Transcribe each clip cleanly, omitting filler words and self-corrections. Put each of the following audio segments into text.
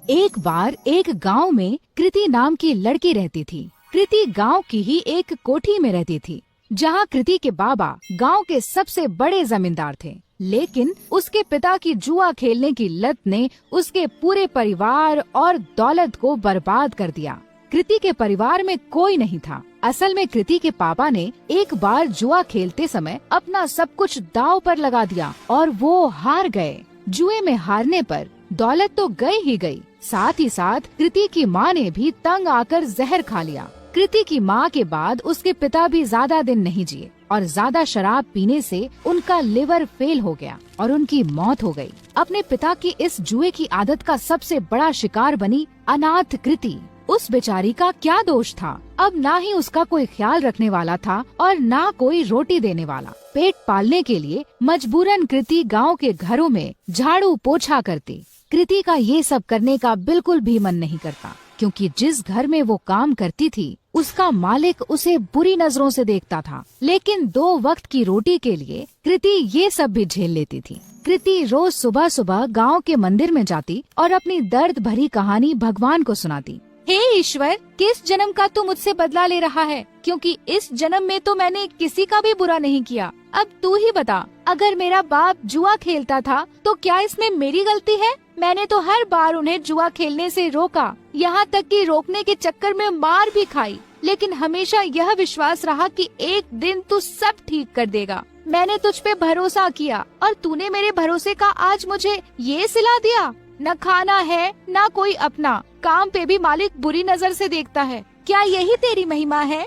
एक बार एक गांव में कृति नाम की लड़की रहती थी। कृति गांव की ही एक कोठी में रहती थी, जहां कृति के बाबा गांव के सबसे बड़े जमींदार थे। लेकिन उसके पिता की जुआ खेलने की लत ने उसके पूरे परिवार और दौलत को बर्बाद कर दिया। कृति के परिवार में कोई नहीं था। असल में कृति के पापा ने एक बार जुआ खेलते समय अपना सब कुछ दांव पर लगा दिया और वो हार गए। जुए में हारने पर दौलत तो गई ही गई, साथ ही साथ कृति की माँ ने भी तंग आकर जहर खा लिया। कृति की माँ के बाद उसके पिता भी ज्यादा दिन नहीं जिए और ज्यादा शराब पीने से उनका लिवर फेल हो गया और उनकी मौत हो गई। अपने पिता की इस जुए की आदत का सबसे बड़ा शिकार बनी अनाथ कृति। उस बेचारी का क्या दोष था? अब ना ही उसका कोई ख्याल रखने वाला था और ना कोई रोटी देने वाला। पेट पालने के लिए मजबूरन कृति गांव के घरों में झाड़ू पोछा करती। कृति का ये सब करने का बिल्कुल भी मन नहीं करता, क्योंकि जिस घर में वो काम करती थी उसका मालिक उसे बुरी नजरों से देखता था। लेकिन 2 वक्त की रोटी के लिए कृति ये सब भी झेल लेती थी। कृति रोज सुबह सुबह गांव के मंदिर में जाती और अपनी दर्द भरी कहानी भगवान को सुनाती। हे ईश्वर, किस जन्म का तू मुझसे बदला ले रहा है? क्योंकि इस जन्म में तो मैंने किसी का भी बुरा नहीं किया। अब तू ही बता, अगर मेरा बाप जुआ खेलता था तो क्या इसमें मेरी गलती है? मैंने तो हर बार उन्हें जुआ खेलने से रोका, यहाँ तक कि रोकने के चक्कर में मार भी खाई, लेकिन हमेशा यह विश्वास रहा कि एक दिन तू सब ठीक कर देगा। मैंने तुझ पे भरोसा किया और तूने मेरे भरोसे का आज मुझे ये सिला दिया। न खाना है न कोई अपना, काम पे भी मालिक बुरी नजर से देखता है। क्या यही तेरी महिमा है?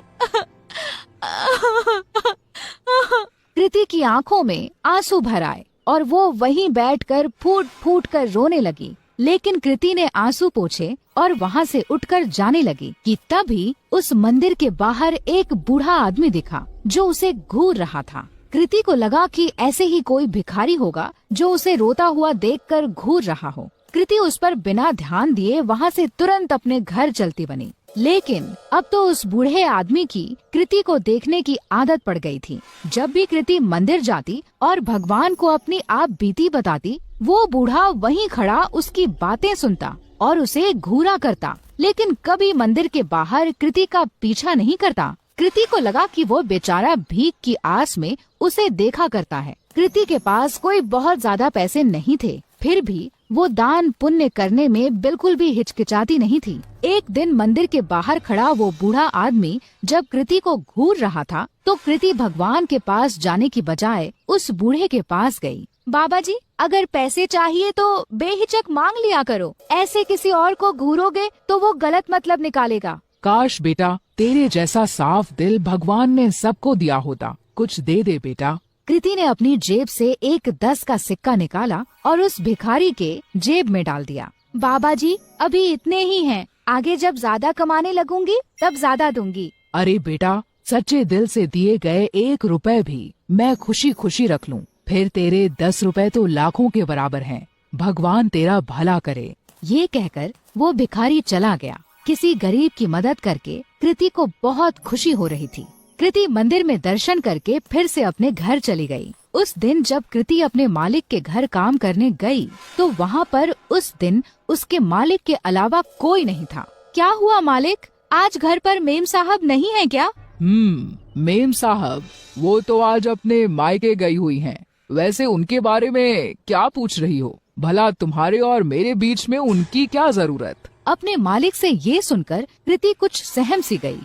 कृति की आंखों में आंसू भर आए और वो वहीं बैठकर फूट फूट कर रोने लगी। लेकिन कृति ने आंसू पोंछे और वहाँ से उठकर जाने लगी कि तभी उस मंदिर के बाहर एक बूढ़ा आदमी दिखा जो उसे घूर रहा था। कृति को लगा कि ऐसे ही कोई भिखारी होगा जो उसे रोता हुआ देखकर घूर रहा हो। कृति उस पर बिना ध्यान दिए वहाँ से तुरंत अपने घर चलती बनी। लेकिन अब तो उस बूढ़े आदमी की कृति को देखने की आदत पड़ गई थी। जब भी कृति मंदिर जाती और भगवान को अपनी आप बीती बताती, वो बूढ़ा वहीं खड़ा उसकी बातें सुनता और उसे घूरा करता, लेकिन कभी मंदिर के बाहर कृति का पीछा नहीं करता। कृति को लगा कि वो बेचारा भीख की आस में उसे देखा करता है। कृति के पास कोई बहुत ज्यादा पैसे नहीं थे, फिर भी वो दान पुण्य करने में बिल्कुल भी हिचकिचाती नहीं थी। एक दिन मंदिर के बाहर खड़ा वो बूढ़ा आदमी जब कृति को घूर रहा था तो कृति भगवान के पास जाने की बजाय उस बूढ़े के पास गई। बाबा जी, अगर पैसे चाहिए तो बेहिचक मांग लिया करो, ऐसे किसी और को घूरोगे तो वो गलत मतलब निकालेगा। काश बेटा, तेरे जैसा साफ दिल भगवान ने सबको दिया होता। कुछ दे दे बेटा। कृति ने अपनी जेब से एक 10 का सिक्का निकाला और उस भिखारी के जेब में डाल दिया। बाबा जी, अभी इतने ही हैं, आगे जब ज्यादा कमाने लगूंगी तब ज्यादा दूंगी। अरे बेटा, सच्चे दिल से दिए गए 1 रुपए भी मैं खुशी खुशी रख लूं, फिर तेरे 10 रुपए तो लाखों के बराबर हैं। भगवान तेरा भला करे। ये कहकर वो भिखारी चला गया। किसी गरीब की मदद करके कृति को बहुत खुशी हो रही थी। कृति मंदिर में दर्शन करके फिर से अपने घर चली गई। उस दिन जब कृति अपने मालिक के घर काम करने गई तो वहाँ पर उस दिन उसके मालिक के अलावा कोई नहीं था। क्या हुआ मालिक, आज घर पर मेम साहब नहीं है क्या? मेम साहब वो तो आज अपने मायके गई हुई हैं। वैसे उनके बारे में क्या पूछ रही हो? भला तुम्हारे और मेरे बीच में उनकी क्या जरूरत? अपने मालिक से ये सुनकर कृति कुछ सहम सी गई।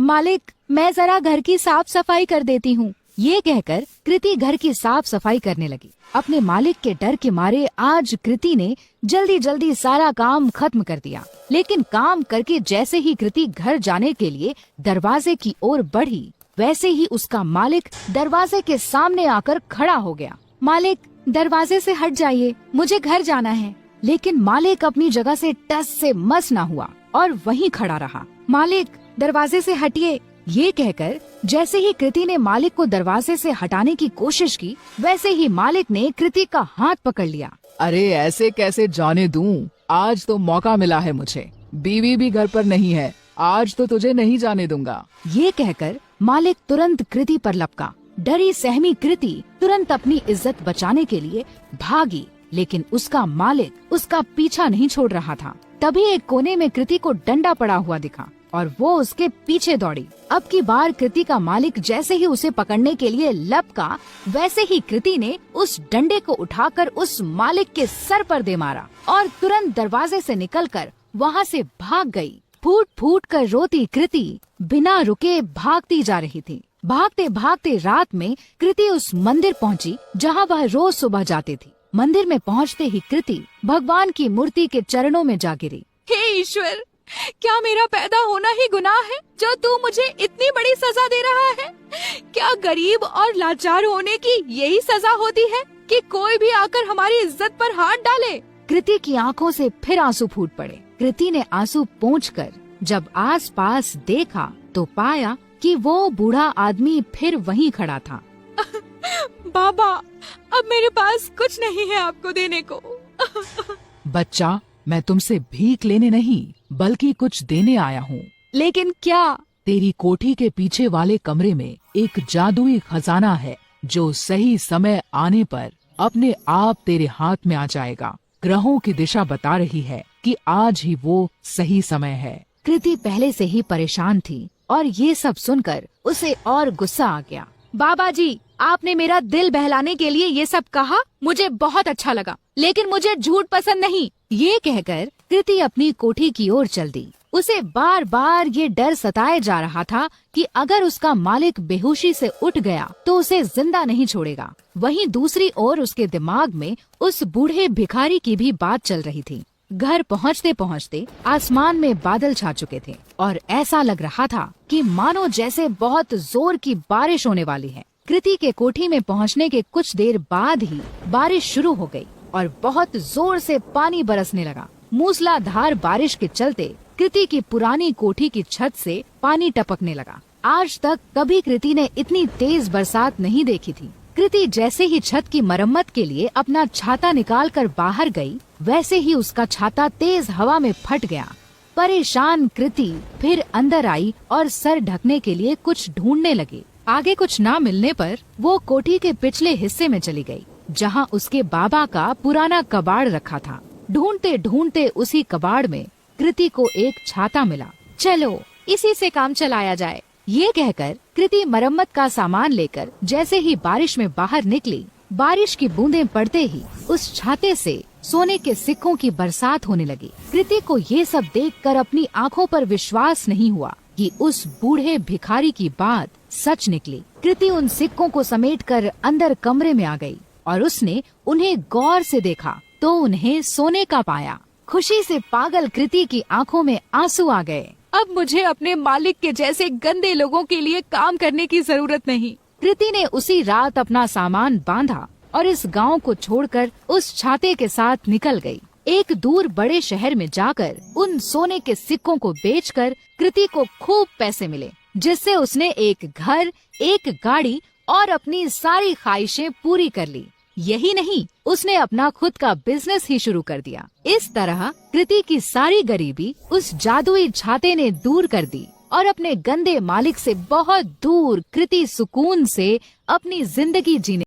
मालिक, मैं जरा घर की साफ सफाई कर देती हूँ। ये कहकर कृति घर की साफ सफाई करने लगी। अपने मालिक के डर के मारे आज कृति ने जल्दी जल्दी सारा काम खत्म कर दिया। लेकिन काम करके जैसे ही कृति घर जाने के लिए दरवाजे की ओर बढ़ी, वैसे ही उसका मालिक दरवाजे के सामने आकर खड़ा हो गया। मालिक, दरवाजे से हट जाइए, मुझे घर जाना है। लेकिन मालिक अपनी जगह से टस से मस ना हुआ और वहीं खड़ा रहा। मालिक, दरवाजे से हटिए। ये कहकर जैसे ही कृति ने मालिक को दरवाजे से हटाने की कोशिश की, वैसे ही मालिक ने कृति का हाथ पकड़ लिया। अरे ऐसे कैसे जाने दूं? आज तो मौका मिला है मुझे। बीवी भी घर पर नहीं है, आज तो तुझे नहीं जाने दूंगा। ये कहकर मालिक तुरंत कृति पर लपका। डरी सहमी कृति तुरंत अपनी इज्जत बचाने के लिए भागी लेकिन उसका मालिक उसका पीछा नहीं छोड़ रहा था। तभी एक कोने में कृति को डंडा पड़ा हुआ दिखा और वो उसके पीछे दौड़ी। अब की बार कृति का मालिक जैसे ही उसे पकड़ने के लिए लपका, वैसे ही कृति ने उस डंडे को उठाकर उस मालिक के सर पर दे मारा और तुरंत दरवाजे से निकलकर वहाँ से भाग गई। फूट फूट कर रोती कृति बिना रुके भागती जा रही थी। भागते भागते रात में कृति उस मंदिर पहुँची जहाँ वह रोज सुबह जाती थी। मंदिर में पहुँचते ही कृति भगवान की मूर्ति के चरणों में जा गिरी। हे ईश्वर, क्या मेरा पैदा होना ही गुनाह है जो तू मुझे इतनी बड़ी सजा दे रहा है? क्या गरीब और लाचार होने की यही सजा होती है कि कोई भी आकर हमारी इज्जत पर हाथ डाले? कृति की आंखों से फिर आंसू फूट पड़े। कृति ने आंसू पोंछकर जब आसपास देखा तो पाया कि वो बूढ़ा आदमी फिर वहीं खड़ा था। बाबा, अब मेरे पास कुछ नहीं है आपको देने को। बच्चा, मैं तुमसे भीख लेने नहीं बल्कि कुछ देने आया हूँ। लेकिन क्या? तेरी कोठी के पीछे वाले कमरे में एक जादुई खजाना है जो सही समय आने पर अपने आप तेरे हाथ में आ जाएगा। ग्रहों की दिशा बता रही है कि आज ही वो सही समय है। कृति पहले से ही परेशान थी और ये सब सुनकर उसे और गुस्सा आ गया। बाबा जी, आपने मेरा दिल बहलाने के लिए ये सब कहा, मुझे बहुत अच्छा लगा, लेकिन मुझे झूठ पसंद नहीं। ये कहकर कृति अपनी कोठी की ओर चल दी। उसे बार बार ये डर सताए जा रहा था कि अगर उसका मालिक बेहोशी से उठ गया तो उसे जिंदा नहीं छोड़ेगा। वहीं दूसरी ओर उसके दिमाग में उस बूढ़े भिखारी की भी बात चल रही थी। घर पहुँचते पहुँचते आसमान में बादल छा चुके थे और ऐसा लग रहा था कि मानो जैसे बहुत जोर की बारिश होने वाली है। कृति के कोठी में पहुँचने के कुछ देर बाद ही बारिश शुरू हो गई और बहुत जोर से पानी बरसने लगा। मूसलाधार बारिश के चलते कृति की पुरानी कोठी की छत से पानी टपकने लगा। आज तक कभी कृति ने इतनी तेज बरसात नहीं देखी थी। कृति जैसे ही छत की मरम्मत के लिए अपना छाता निकालकर बाहर गई, वैसे ही उसका छाता तेज हवा में फट गया। परेशान कृति फिर अंदर आई और सर ढकने के लिए कुछ ढूंढने लगी। आगे कुछ ना मिलने पर वो कोठी के पिछले हिस्से में चली गई, जहाँ उसके बाबा का पुराना कबाड़ रखा था। ढूंढते ढूंढते उसी कबाड़ में कृति को एक छाता मिला। चलो इसी से काम चलाया जाए। ये कहकर कृति मरम्मत का सामान लेकर जैसे ही बारिश में बाहर निकली, बारिश की बूंदें पड़ते ही उस छाते से सोने के सिक्कों की बरसात होने लगी। कृति को ये सब देखकर अपनी आंखों पर विश्वास नहीं हुआ कि उस बूढ़े भिखारी की बात सच निकली। कृति उन सिक्कों को समेटकर अंदर कमरे में आ गई और उसने उन्हें गौर से देखा तो उन्हें सोने का पाया। खुशी से पागल कृति की आंखों में आंसू आ गए। अब मुझे अपने मालिक के जैसे गंदे लोगों के लिए काम करने की जरूरत नहीं। कृति ने उसी रात अपना सामान बांधा और इस गांव को छोड़कर उस छाते के साथ निकल गई। एक दूर बड़े शहर में जाकर उन सोने के सिक्कों को बेचकर कृति को खूब पैसे मिले, जिससे उसने एक घर, एक गाड़ी और अपनी सारी ख्वाहिशें पूरी कर ली। यही नहीं, उसने अपना खुद का बिजनेस ही शुरू कर दिया। इस तरह कृति की सारी गरीबी उस जादुई छाते ने दूर कर दी और अपने गंदे मालिक से बहुत दूर कृति सुकून से अपनी जिंदगी जीने